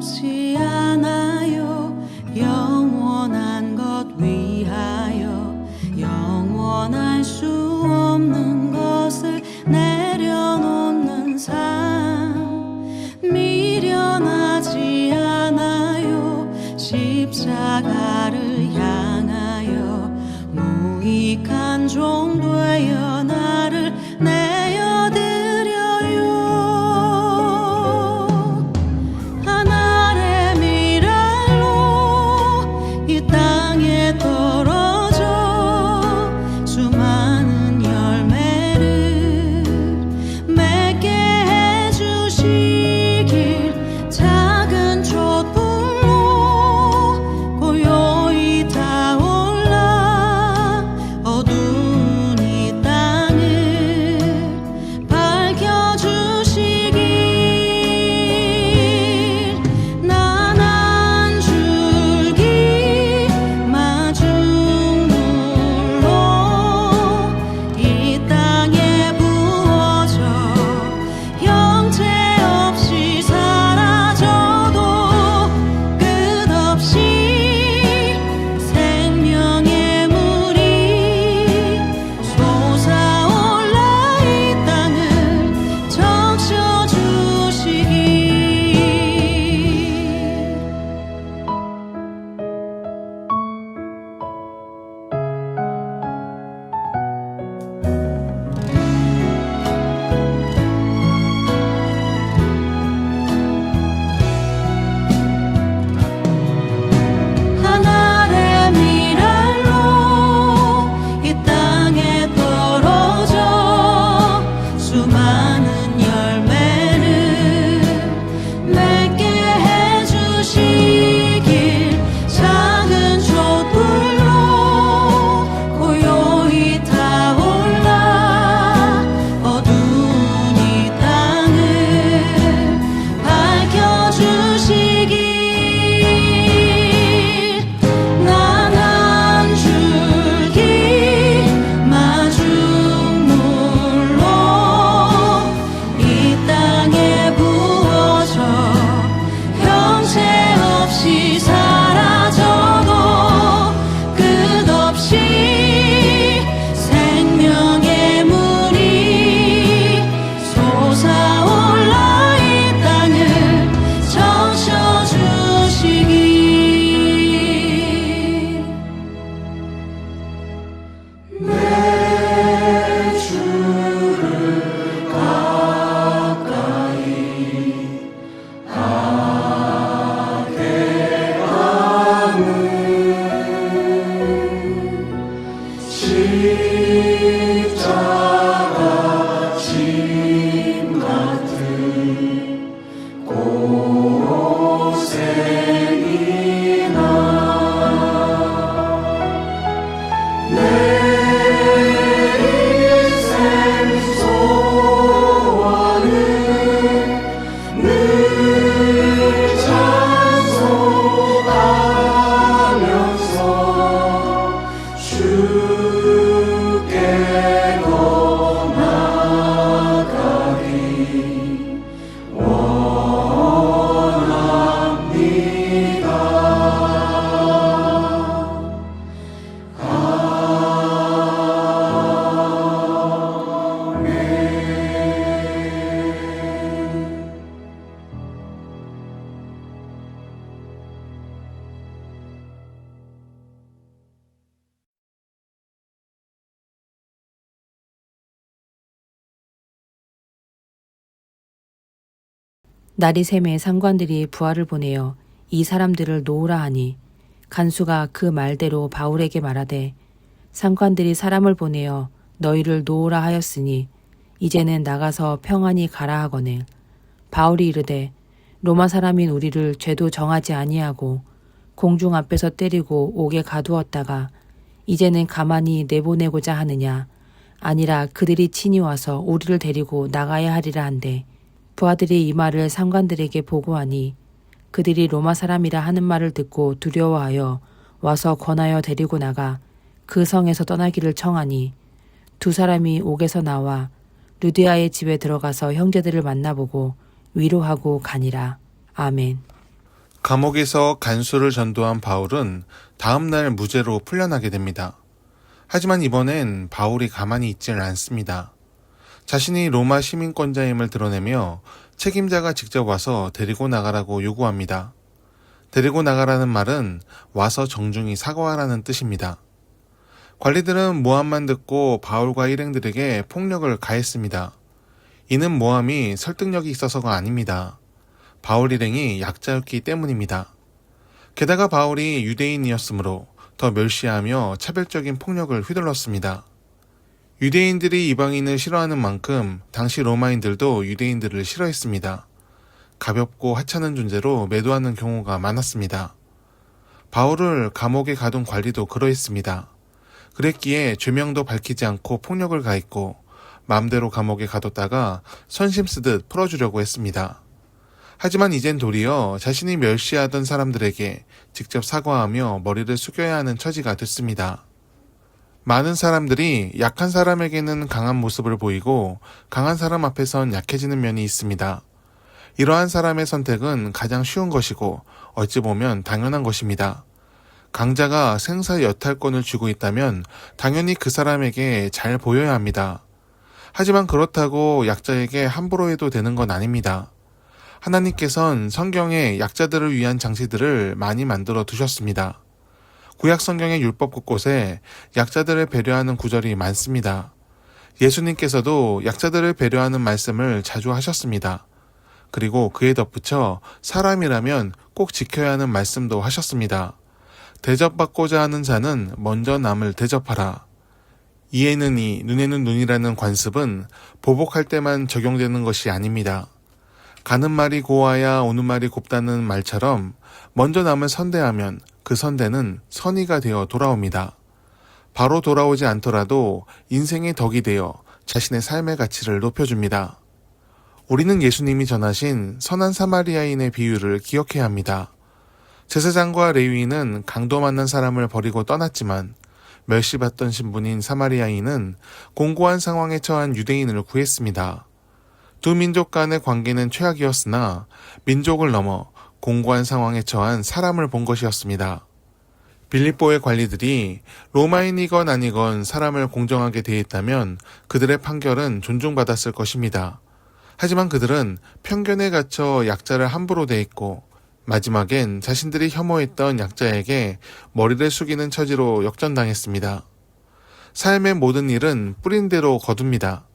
없지 않아요. 영원한 것 위하여 영원할 수 없는 것을 내려놓는 삶 미련하지 않아요. 십자가를 향하여 무익한 종 되어 나를 내어드려요. 하늘의 미랄로 이 땅에 떨어져 수많은 열매를 맺게 해주시길 작은 촛불로 고요히 타올라 어두운 이 땅을 밝혀주시길 난 한 줄기 마중물로 이 땅에 부어져 형체 없이 사라져도 끝없이 생명의 물이 솟아올라 이 땅을 적셔주시길 하늘의 미랄로 이 땅에 떨어져 수많은 열매를 맺게 해주시길 작은 촛불로 고요히 타올라 어두운 이 땅을 밝혀주시길 난 한 줄기 마중물로 이 땅에 부어져 형체 없이 사라져도 끝없이 생명의 물이 솟아올라 이 땅을 적셔주시길 내 주를 가까이 하게 하는 십자가 짐 같은 고생이나 내 인생 소원은 늘 찬송하면서 주께로 나가기 원합니다. 날이 새매 상관들이 부하를 보내어 이 사람들을 놓으라 하니 간수가 그 말대로 바울에게 말하되 상관들이 사람을 보내어 너희를 놓으라 하였으니 이제는 나가서 평안히 가라 하거늘 바울이 이르되 로마 사람인 우리를 죄도 정하지 아니하고 공중 앞에서 때리고 옥에 가두었다가 이제는 가만히 내보내고자 하느냐 아니라 그들이 친히 와서 우리를 데리고 나가야 하리라 한데 부하들이 이 말을 상관들에게 보고하니 그들이 로마 사람이라 하는 말을 듣고 두려워하여 와서 권하여 데리고 나가 그 성에서 떠나기를 청하니 두 사람이 옥에서 나와 루디아의 집에 들어가서 형제들을 만나보고 위로하고 가니라. 아멘. 감옥에서 간수를 전도한 바울은 다음날 무죄로 풀려나게 됩니다. 하지만 이번엔 바울이 가만히 있지는 않습니다. 자신이 로마 시민권자임을 드러내며 책임자가 직접 와서 데리고 나가라고 요구합니다. 데리고 나가라는 말은 와서 정중히 사과하라는 뜻입니다. 관리들은 모함만 듣고 바울과 일행들에게 폭력을 가했습니다. 이는 모함이 설득력이 있어서가 아닙니다. 바울 일행이 약자였기 때문입니다. 게다가 바울이 유대인이었으므로 더 멸시하며 차별적인 폭력을 휘둘렀습니다. 유대인들이 이방인을 싫어하는 만큼 당시 로마인들도 유대인들을 싫어했습니다. 가볍고 하찮은 존재로 매도하는 경우가 많았습니다. 바울을 감옥에 가둔 관리도 그러했습니다. 그랬기에 죄명도 밝히지 않고 폭력을 가했고 마음대로 감옥에 가뒀다가 선심 쓰듯 풀어주려고 했습니다. 하지만 이젠 도리어 자신이 멸시하던 사람들에게 직접 사과하며 머리를 숙여야 하는 처지가 됐습니다. 많은 사람들이 약한 사람에게는 강한 모습을 보이고 강한 사람 앞에선 약해지는 면이 있습니다. 이러한 사람의 선택은 가장 쉬운 것이고 어찌 보면 당연한 것입니다. 강자가 생사 여탈권을 쥐고 있다면 당연히 그 사람에게 잘 보여야 합니다. 하지만 그렇다고 약자에게 함부로 해도 되는 건 아닙니다. 하나님께선 성경에 약자들을 위한 장치들을 많이 만들어 두셨습니다. 구약 성경의 율법 곳곳에 약자들을 배려하는 구절이 많습니다. 예수님께서도 약자들을 배려하는 말씀을 자주 하셨습니다. 그리고 그에 덧붙여 사람이라면 꼭 지켜야 하는 말씀도 하셨습니다. 대접받고자 하는 자는 먼저 남을 대접하라. 이에는 이, 눈에는 눈이라는 관습은 보복할 때만 적용되는 것이 아닙니다. 가는 말이 고와야 오는 말이 곱다는 말처럼 먼저 남을 선대하면 그 선대는 선의가 되어 돌아옵니다. 바로 돌아오지 않더라도 인생의 덕이 되어 자신의 삶의 가치를 높여줍니다. 우리는 예수님이 전하신 선한 사마리아인의 비유를 기억해야 합니다. 제사장과 레위인은 강도 만난 사람을 버리고 떠났지만 멸시받던 신분인 사마리아인은 공고한 상황에 처한 유대인을 구했습니다. 두 민족 간의 관계는 최악이었으나 민족을 넘어 공고한 상황에 처한 사람을 본 것이었습니다. 빌립보의 관리들이 로마인이건 아니건 사람을 공정하게 대했다면 그들의 판결은 존중받았을 것입니다. 하지만 그들은 편견에 갇혀 약자를 함부로 대했고 마지막엔 자신들이 혐오했던 약자에게 머리를 숙이는 처지로 역전당했습니다. 삶의 모든 일은 뿌린 대로 거둡니다.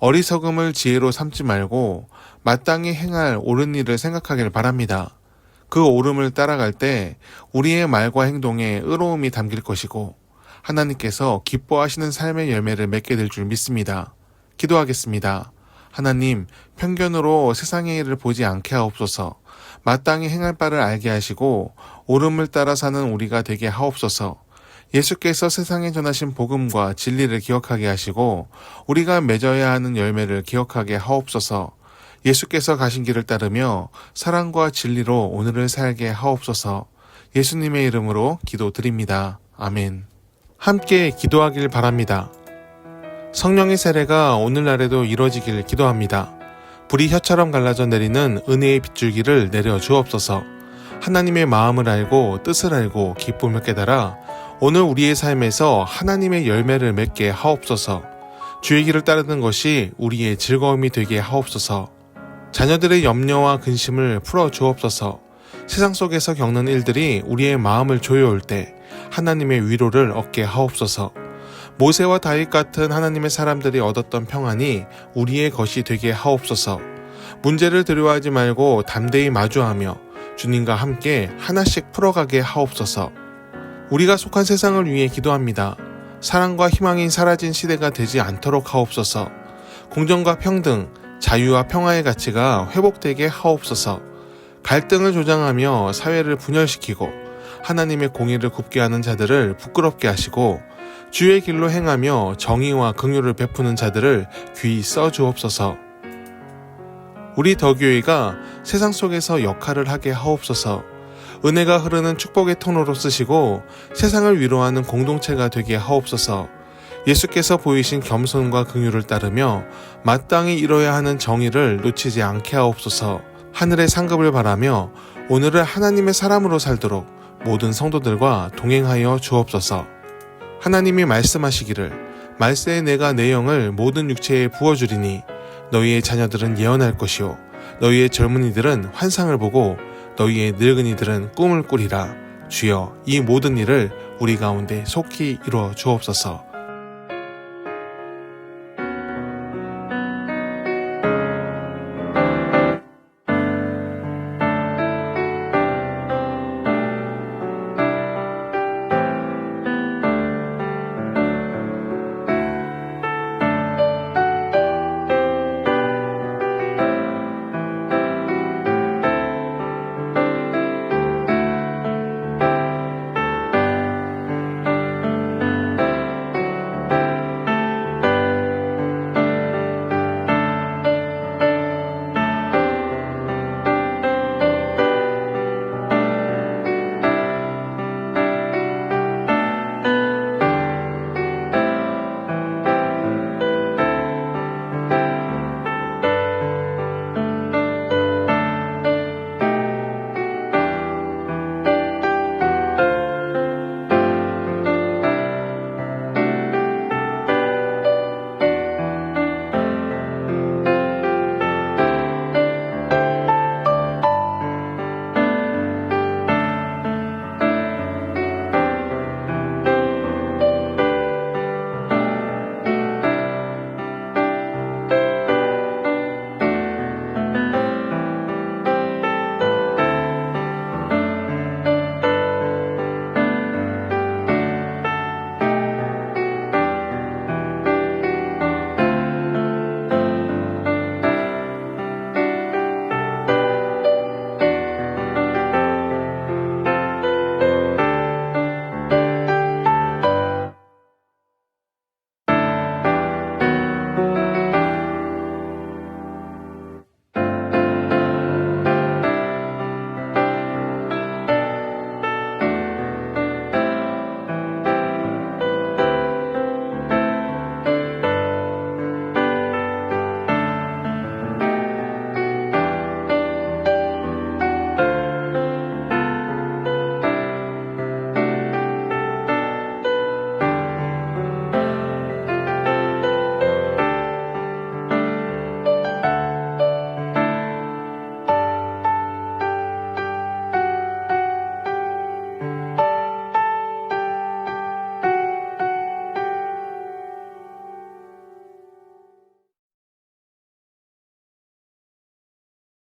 어리석음을 지혜로 삼지 말고 마땅히 행할 옳은 일을 생각하길 바랍니다. 그 옳음을 따라갈 때 우리의 말과 행동에 의로움이 담길 것이고 하나님께서 기뻐하시는 삶의 열매를 맺게 될 줄 믿습니다. 기도하겠습니다. 하나님, 편견으로 세상의 일을 보지 않게 하옵소서. 마땅히 행할 바를 알게 하시고 옳음을 따라 사는 우리가 되게 하옵소서. 예수께서 세상에 전하신 복음과 진리를 기억하게 하시고 우리가 맺어야 하는 열매를 기억하게 하옵소서. 예수께서 가신 길을 따르며 사랑과 진리로 오늘을 살게 하옵소서. 예수님의 이름으로 기도드립니다. 아멘. 함께 기도하길 바랍니다. 성령의 세례가 오늘날에도 이루어지길 기도합니다. 불이 혀처럼 갈라져 내리는 은혜의 빗줄기를 내려 주옵소서. 하나님의 마음을 알고 뜻을 알고 기쁨을 깨달아 오늘 우리의 삶에서 하나님의 열매를 맺게 하옵소서. 주의 길을 따르는 것이 우리의 즐거움이 되게 하옵소서. 자녀들의 염려와 근심을 풀어 주옵소서. 세상 속에서 겪는 일들이 우리의 마음을 조여올 때 하나님의 위로를 얻게 하옵소서. 모세와 다윗 같은 하나님의 사람들이 얻었던 평안이 우리의 것이 되게 하옵소서. 문제를 두려워하지 말고 담대히 마주하며 주님과 함께 하나씩 풀어가게 하옵소서. 우리가 속한 세상을 위해 기도합니다. 사랑과 희망이 사라진 시대가 되지 않도록 하옵소서. 공정과 평등, 자유와 평화의 가치가 회복되게 하옵소서. 갈등을 조장하며 사회를 분열시키고 하나님의 공의를 굽게 하는 자들을 부끄럽게 하시고 주의 길로 행하며 정의와 긍휼을 베푸는 자들을 귀히 써주옵소서. 우리 더교회가 세상 속에서 역할을 하게 하옵소서. 은혜가 흐르는 축복의 통로로 쓰시고 세상을 위로하는 공동체가 되게 하옵소서. 예수께서 보이신 겸손과 긍휼을 따르며 마땅히 이뤄야 하는 정의를 놓치지 않게 하옵소서. 하늘의 상급을 바라며 오늘을 하나님의 사람으로 살도록 모든 성도들과 동행하여 주옵소서. 하나님이 말씀하시기를 말세에 내가 내 영을 모든 육체에 부어주리니 너희의 자녀들은 예언할 것이요 너희의 젊은이들은 환상을 보고 너희의 늙은이들은 꿈을 꾸리라. 주여 이 모든 일을 우리 가운데 속히 이루어 주옵소서.